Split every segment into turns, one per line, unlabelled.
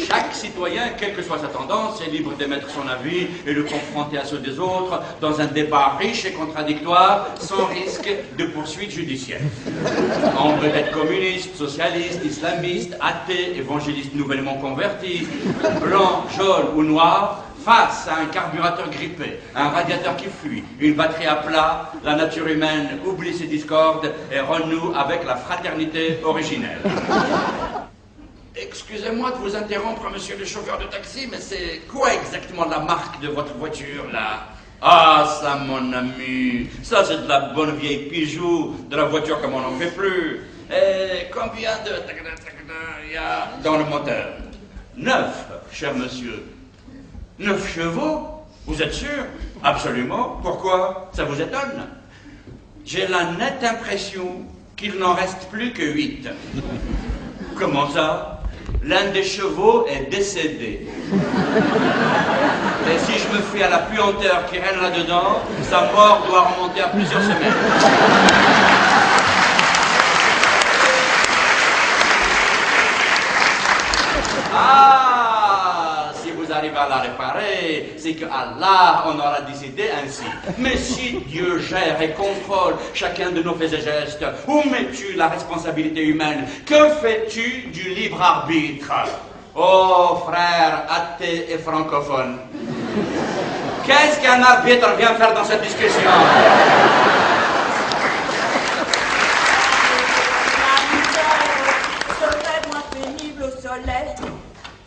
Chaque citoyen, quelle que soit sa tendance, est libre d'émettre son avis et le confronter à ceux des autres dans un débat riche et contradictoire, sans risque de poursuite judiciaire. On peut être communiste, socialiste, islamiste, athée, évangéliste nouvellement converti, blanc, jaune ou noir. Face à un carburateur grippé, un radiateur qui fuit, une batterie à plat, la nature humaine oublie ses discordes et renoue avec la fraternité originelle. Excusez-moi de vous interrompre, monsieur le chauffeur de taxi, mais c'est quoi exactement la marque de votre voiture, là? Ah, ça, mon ami, ça c'est de la bonne vieille Peugeot, de la voiture comme on n'en fait plus. Et combien de... il y a dans le moteur? 9, cher monsieur. 9 chevaux? Vous êtes sûr? Absolument. Pourquoi? Ça vous étonne? J'ai la nette impression qu'il n'en reste plus que 8. Comment ça? L'un des chevaux est décédé. Et si je me fie à la puanteur qui règne là-dedans, sa mort doit remonter à plusieurs semaines. Ah, si vous arrivez à la réparer, c'est que Allah en aura décidé ainsi. Mais si Dieu gère et contrôle chacun de nos faits et gestes, où mets-tu la responsabilité humaine? Que fais-tu du libre arbitre? Oh, frère athée et francophone, qu'est-ce qu'un arbitre vient faire dans cette discussion?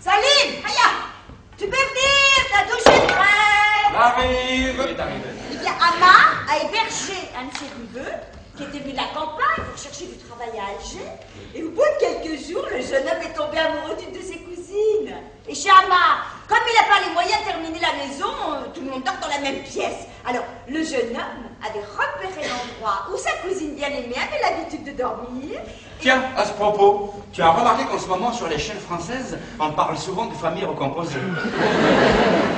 Salim, Aya, tu peux venir, ta douche est prête.
J'arrive.
Eh bien, Amma a hébergé un de ses neveux qui était venu de la campagne pour chercher du travail à Alger. Et au bout de quelques jours, le jeune homme est tombé amoureux d'une de ses cousines. Et chez Amma, comme il n'a pas les moyens de terminer la maison, tout le monde dort dans la même pièce. Alors, le jeune homme avait repéré l'endroit où sa cousine bien-aimée avait l'habitude de dormir.
Tiens, à ce propos, tu as remarqué qu'en ce moment, sur les chaînes françaises, on parle souvent de familles recomposées.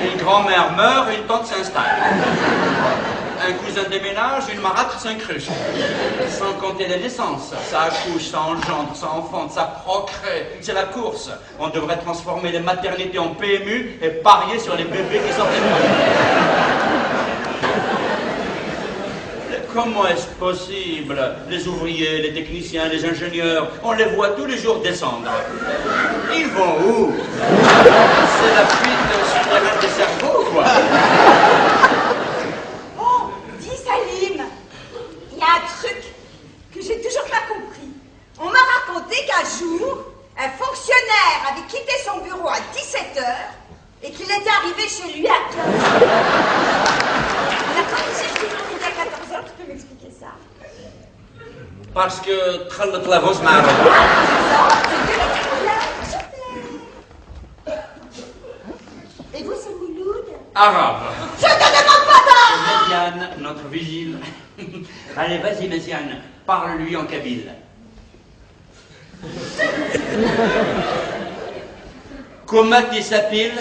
Une grand-mère meurt et une tante s'installe. Un cousin déménage, une marâtre s'incruste. Sans compter les naissances. Ça accouche, ça engendre, ça enfante, ça procrée. C'est la course. On devrait transformer les maternités en PMU et parier sur les bébés qui sortent des mots. Comment est-ce possible? Les ouvriers, les techniciens, les ingénieurs, on les voit tous les jours descendre. Ils vont où? C'est la fuite souterraine des cerveaux, quoi.
Oh, dis Salim, il y a un truc que j'ai toujours pas compris. On m'a raconté qu'un jour, un fonctionnaire avait quitté son bureau à 17h et qu'il était arrivé chez lui à 15h. La condition qu'il est à 14h, tu peux m'expliquer ça?
Parce que تخلط لافوز مع
Et vous, c'est Mouloud?
arabe.
Je te demande pas d'art!
Méziane, notre vigile. Allez, vas-y, Méziane, parle-lui en kabyle. Comment il s'appelle?